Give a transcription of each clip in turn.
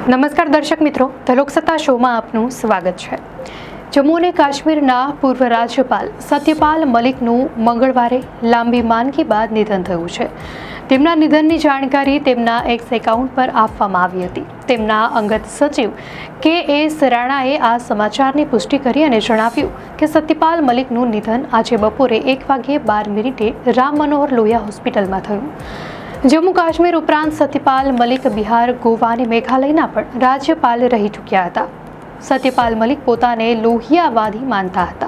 નમસ્કાર દર્શક મિત્રો, ધ લોકસત્તા શોમાં આપનું સ્વાગત છે। જમ્મુ અને કાશ્મીરના પૂર્વ રાજ્યપાલ સત્યપાલ મલિકનું મંગળવારે લાંબી માંદગી બાદ નિધન થયું છે। તેમના નિધનની જાણકારી તેમના એક્સ એકાઉન્ટ પર આપવામાં આવી હતી। તેમના અંગત સચિવ કે.એસ. રાણાએ આ સમાચારની પુષ્ટિ કરી અને જણાવ્યું કે સત્યપાલ મલિકનું નિધન આજે બપોરે 1:12 રામ મનોહર લોહિયા હોસ્પિટલમાં થયું। જમ્મુ કાશ્મીર ઉપરાંત સત્યપાલ મલિક બિહાર, ગોવા અને મેઘાલયના પણ રાજ્યપાલ રહી ચૂક્યા હતા। સત્યપાલ મલિક પોતાને લોહિયાવાદી માનતા હતા।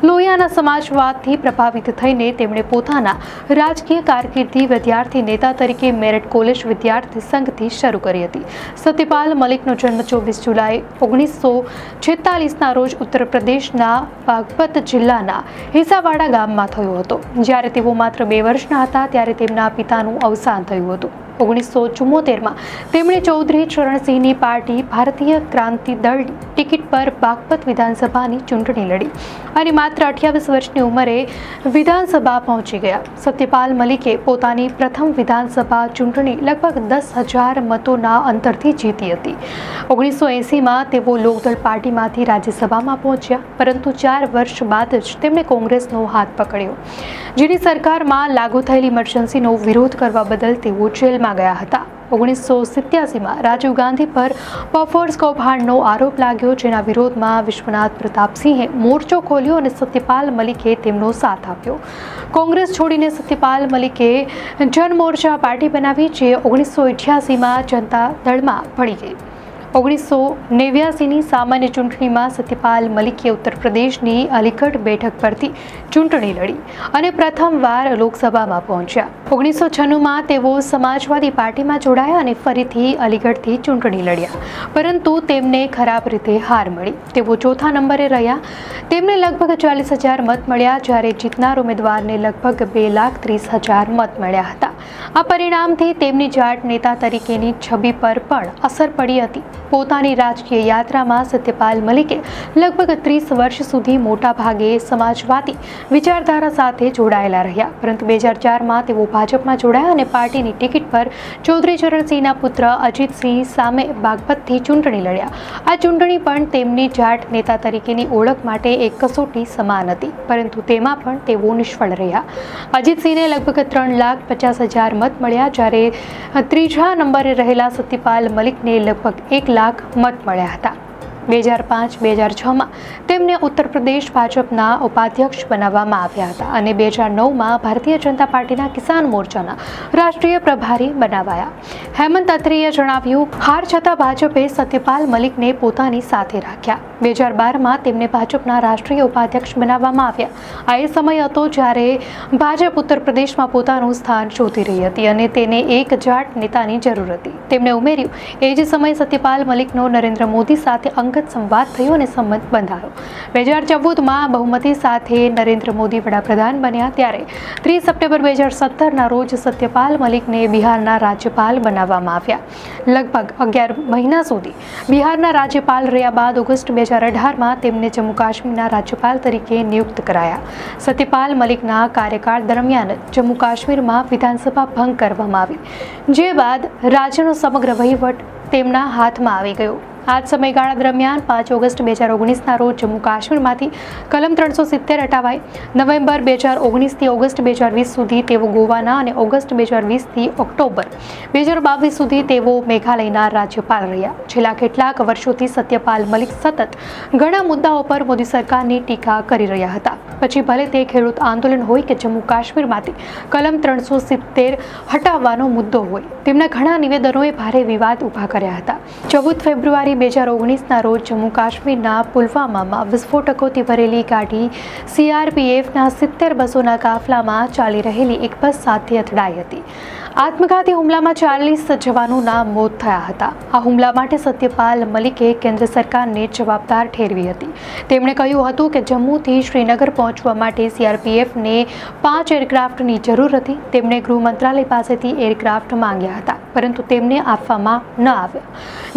લોહિયાના સમાજવાદથી પ્રભાવિત થઈને તેમણે પોતાના રાજકીય કારકિર્દી વિદ્યાર્થી નેતા તરીકે મેરઠ કોલેજ વિદ્યાર્થી સંઘથી શરૂ કરી હતી। સત્યપાલ મલિકનો જન્મ 24 જુલાઈ 1946ના રોજ ઉત્તર પ્રદેશના બાગપત જિલ્લાના હિસાવાડા ગામમાં થયો હતો। જ્યારે તેઓ માત્ર 2 વર્ષના હતા ત્યારે તેમના પિતાનું અવસાન થયું હતું। 1974માં તેમણે ચૌધરી ચરણસિંહની પાર્ટી ભારતીય ક્રાંતિ દળની ટિકિટ પર બાગપત વિધાનસભાની ચૂંટણી લડી અને માત્ર 28 વર્ષની ઉંમરે વિધાનસભા પહોંચી ગયા। સત્યપાલ મલિકે પોતાની પ્રથમ વિધાનસભા ચૂંટણી લગભગ 10,000 મતોના અંતરથી જીતી હતી। 1980માં તેઓ લોકદળ પાર્ટીમાંથી રાજ્યસભામાં પહોંચ્યા, પરંતુ 4 વર્ષ બાદ જ તેમણે કોંગ્રેસનો હાથ પકડ્યો, જેની સરકારમાં લાગુ થયેલી ઇમરજન્સીનો વિરોધ કરવા બદલ તેઓ જેલમાં ગયા હતા। 1987માં રાજીવ ગાંધી પર બોફોર્સ કૌભાંડનો આરોપ લાગ્યો, જેના વિરોધમાં વિશ્વનાથ પ્રતાપસિંહે મોરચો ખોલ્યો અને સત્યપાલ મલિકે તેમનો સાથ આપ્યો। કોંગ્રેસ છોડીને સત્યપાલ મલિકે જન મોરચા પાર્ટી બનાવી, જે 1988માં જનતા દળમાં ભળી ગઈ। 1989ની સામાન્ય ચૂંટણીમાં સત્યપાલ મલિકે ઉત્તર પ્રદેશની અલીગઢ બેઠક પરથી ચૂંટણી લડી અને પ્રથમવાર લોકસભામાં પહોંચ્યા। 1996માં તેઓ સમાજવાદી પાર્ટીમાં જોડાયા અને ફરીથી અલીગઢથી ચૂંટણી લડ્યા, પરંતુ તેમને ખરાબ રીતે હાર મળી। તેઓ ચોથા નંબરે રહ્યા। તેમને લગભગ 40,000 મત મળ્યા, જ્યારે જીતનાર ઉમેદવારને લગભગ 2,30,000 મત મળ્યા હતા। આ પરિણામથી તેમની જાટ નેતા તરીકેની છબી પર પણ અસર પડી હતી। પોતાની રાજકીય યાત્રામાં સત્યપાલ મલિકે લગભગ 30 વર્ષ સુધી મોટા ભાગે સમાજવાદી વિચારધારા સાથે જોડાયેલા રહ્યા, પરંતુ 2004માં તેઓ ભાજપમાં જોડાયા અને પાર્ટીની ટિકિટ પર ચૌધરી ચરણસિંહના પુત્ર અજીતસિંહ સામે બાગપતથી ચૂંટણી લડ્યા। આ ચૂંટણી પણ તેમની જાટ નેતા તરીકેની ઓળખ માટે એક કસોટી સમાન હતી, પરંતુ તેમાં પણ તેઓ નિષ્ફળ રહ્યા। અજીતસિંહને લગભગ 3,50,000 મત મળ્યા, જ્યારે ત્રીજા નંબરે રહેલા સત્યપાલ મલિકને લગભગ 1 લાખ મત મળ્યા હતા। 2005-2006માં તેમને ઉત્તર પ્રદેશ ભાજપના ઉપાધ્યક્ષ બનાવવામાં આવ્યા હતા અને 2009માં ભારતીય જનતા પાર્ટીના કિસાન મોરચાના રાષ્ટ્રીય પ્રભારી બનાવાયા। હેમંત અત્રેએ જણાવ્યું, હાર છતાં ભાજપે સત્યપાલ મલિકને પોતાની સાથે રાખ્યા। 2012માં તેમને ભાજપના રાષ્ટ્રીય ઉપાધ્યક્ષ બનાવવામાં આવ્યા। આ એ સમય હતો જ્યારે ભાજપ ઉત્તર પ્રદેશમાં પોતાનું સ્થાન શોધી રહી હતી અને તેને એક જાટ નેતાની જરૂર હતી। તેમણે ઉમેર્યું, એ જ સમયે સત્યપાલ મલિકનો નરેન્દ્ર મોદી સાથે સંવાદ થયો અને સંબંધ બંધાયો। 2014માં બહુમતી સાથે નરેન્દ્ર મોદી વડાપ્રધાન બન્યા, ત્યારે 30 સપ્ટેમ્બર 2017ના રોજ સત્યપાલ મલિકને બિહારના રાજ્યપાલ બનાવવામાં આવ્યા। લગભગ 11 મહિના સુધી બિહારના રાજ્યપાલ રહ્યા બાદ ઓગસ્ટ 2018માં તેમને જમ્મુ કાશ્મીરના રાજ્યપાલ તરીકે નિયુક્ત કરાયા। સત્યપાલ મલિકના કાર્યકાળ દરમિયાન જમ્મુ કાશ્મીરમાં વિધાનસભા ભંગ કરવામાં આવી, જે બાદ રાજ્યનો સમગ્ર વહીવટ તેમના હાથમાં આવી ગયો। આ જ સમયગાળા દરમિયાન 5 ઓગસ્ટ 2019ના રોજ જમ્મુ કાશ્મીરમાંથી કલમ 370 હટાવાઈ। નવેમ્બર 2019થી ઓગસ્ટ 2020 સુધી તેઓ ગોવાના અને ઓગસ્ટ 2020થી ઓક્ટોબર 2022 સુધી તેઓ મેઘાલયના રાજ્યપાલ રહ્યા। છેલ્લા કેટલાક વર્ષોથી સત્યપાલ મલિક સતત ઘણા મુદ્દાઓ પર મોદી સરકારની ટીકા કરી રહ્યા હતા, પછી ભલે તે ખેડૂત આંદોલન હોય કે જમ્મુ કાશ્મીરમાંથી કલમ 370 હટાવવાનો મુદ્દો હોય। તેમના ઘણા નિવેદનોએ ભારે વિવાદ ઊભા કર્યા હતા। 14 ફેબ્રુઆરી 2019ના રોજ જમ્મુ કાશ્મીરના પુલવામામાં વિસ્ફોટકોથી ભરેલી ગાડી CRPFના 70 બસોના કાફલામાં ચાલી રહેલી એક બસ સાથે અથડાઈ હતી। આત્મઘાતી હુમલામાં 40 જવાનોના મોત થયા હતા। આ હુમલા માટે સત્યપાલ મલિકે કેન્દ્ર સરકારને જવાબદાર ઠેરવી હતી। તેમણે કહ્યું હતું કે જમ્મુથી શ્રીનગર પહોંચવા માટે CRPFને 5 એરક્રાફ્ટની જરૂર હતી। તેમણે ગૃહ મંત્રાલય પાસેથી એરક્રાફ્ટ માંગ્યા હતા, પરંતુ તેમને આપવામાં ન આવ્યા।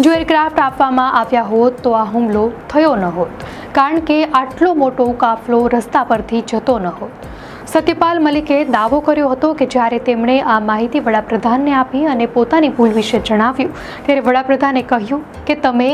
જો એરક્રાફ્ટ આપવામાં આવ્યા હોત તો આ હુમલો થયો ન હોત, કારણ કે આટલો મોટો કાફલો રસ્તા પરથી જતો ન હોત। સત્યપાલ મલિકે દાવો કર્યો હતો કે જ્યારે તેમણે આ માહિતી વડાપ્રધાનને આપી અને પોતાની ભૂલ વિશે જણાવ્યું ત્યારે વડાપ્રધાને કહ્યું કે તમે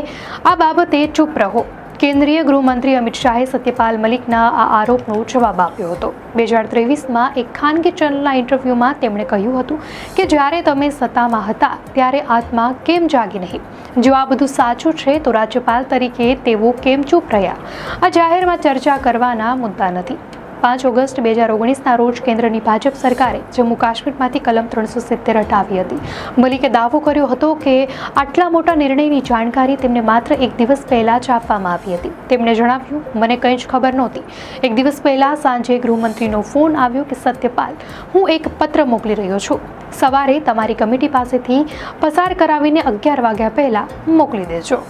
આ બાબતે ચૂપ રહો. કેન્દ્રીય ગૃહમંત્રી અમિત શાહે સત્યપાલ મલિકના આ આરોપનો જવાબ આપ્યો હતો. 2023માં એક ખાનગી ચેનલના ઇન્ટરવ્યૂમાં તેમણે કહ્યું હતું કે જ્યારે તમે સત્તામાં હતા ત્યારે આત્મા કેમ જાગી નહીં? જો આ બધું સાચું છે તો રાજ્યપાલ તરીકે તેઓ કેમ ચૂપ રહ્યા? આ જાહેરમાં ચર્ચા કરવાના મુદ્દા નથી. 5 ઓગસ્ટ 2019ના રોજ કેન્દ્રની ભાજપ સરકારે જમ્મુ કાશ્મીરમાંથી કલમ 370 હટાવી હતી. મલિકે દાવો કર્યો હતો કે આટલા મોટા નિર્ણયની જાણકારી તેમને માત્ર એક દિવસ પહેલા જ આપવામાં આવી હતી. તેમણે જણાવ્યું, મને કંઈ જ ખબર નહોતી. એક દિવસ પહેલા સાંજે ગૃહમંત્રીનો ફોન આવ્યો કે સત્યપાલ, હું એક પત્ર મોકલી રહ્યો છું. સવારે તમારી કમિટી પાસેથી પસાર કરાવીને 11 વાગ્યા પહેલા મોકલી દેજો.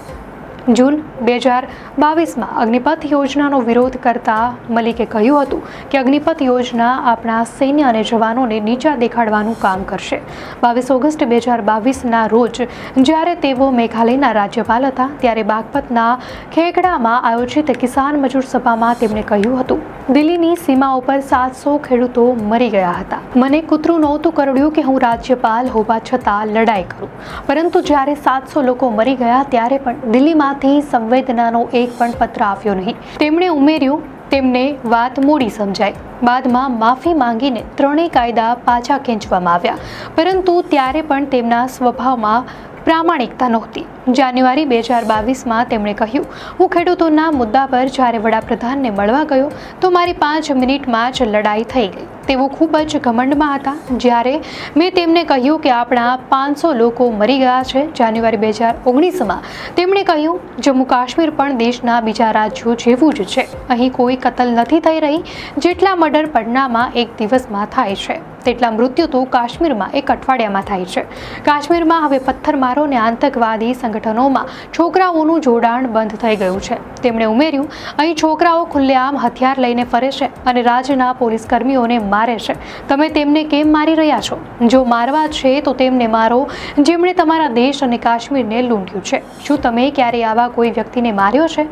જૂન 2022માં અગ્નિપથ યોજનાનો વિરોધ કરતા મલિકે કહ્યું હતું કે અગ્નિપથ યોજના આપણા સૈન્ય અને જવાનોને નીચા દેખાડવાનું કામ કરશે. 22 ઓગસ્ટ 2022ના રોજ જ્યારે તેઓ મેઘાલયના રાજ્યપાલ હતા ત્યારે બાગપતના ખેગડામાં આયોજિત કિસાન મજૂર સભામાં તેમણે કહ્યું હતું, દિલ્હીની સીમા ઉપર 700 ખેડૂતો મરી ગયા હતા. મને કૂતરું નહોતું કરડ્યું કે હું રાજ્યપાલ હોવા છતાં લડાઈ કરું, પરંતુ જ્યારે 700 લોકો મરી ગયા ત્યારે પણ દિલ્હીમાં સંવેદનાનો એક પણ પત્ર આવ્યો નહીં. તેમણે ઉમેર્યું, તેમને વાત મોડી સમજાઈ. બાદમાં માફી માંગીને 3 કાયદા પાછા ખેંચવામાં આવ્યા, પરંતુ ત્યારે પણ તેમના સ્વભાવમાં પ્રામાણિકતા નહોતી. જાન્યુઆરી 2022માં તેમણે કહ્યું, હું ખેડૂતોના મુદ્દા પર જ્યારે વડાપ્રધાનને મળવા ગયો તો મારી 5 મિનિટમાં જ લડાઈ થઈ ગઈ. તેઓ ખૂબ જ ઘમંડમાં હતા. જ્યારે મેં તેમને કહ્યું કે આપણા 500 લોકો મરી ગયા છે. જાન્યુઆરી 2019માં તેમણે કહ્યું, જમ્મુ કાશ્મીર પણ દેશના બીજા રાજ્યો જેવું જ છે. અહીં કોઈ કતલ નથી થઈ રહી. જેટલા મર્ડર પટનામાં એક દિવસમાં થાય છે તેટલા મૃત્યુ તો કાશ્મીરમાં એક અઠવાડિયામાં થાય છે. કાશ્મીરમાં હવે પથ્થરમારો અને આતંકવાદી સંગઠનોમાં છોકરાઓનું જોડાણ બંધ થઈ ગયું છે. તેમણે ઉમેર્યું, અહીં છોકરાઓ ખુલ્લેઆમ હથિયાર લઈને ફરે છે અને રાજ્યના પોલીસ કર્મીઓને મારે છે. તમે તેમને કેમ મારી રહ્યા છો? જો મારવા છે તો તેમને મારો જેમણે તમારા દેશ અને કાશ્મીરને લૂંટ્યું છે. શું તમે ક્યારેય આવા કોઈ વ્યક્તિને માર્યો છે?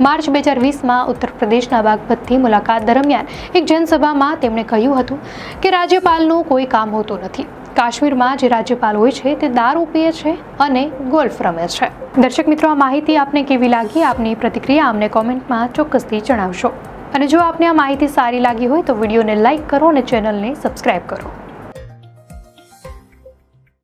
માર્ચ 2020માં ઉત્તર પ્રદેશના બાગપતથી મુલાકાત દરમિયાન એક જનસભામાં તેમણે કહ્યું હતું કે રાજ્યપાલનું કોઈ કામ હોતું નથી. કાશ્મીરમાં જે રાજ્યપાલ હોય છે તે દારૂ પીએ છે અને ગોલ્ફ રમે છે. દર્શક મિત્રો, આ માહિતી આપને કેવી લાગી? આપની પ્રતિક્રિયા અમને કોમેન્ટમાં ચોક્કસથી જણાવશો. અને જો આપને આ માહિતી સારી લાગી હોય તો વિડીયોને લાઇક કરો અને ચેનલને સબસ્ક્રાઇબ કરો.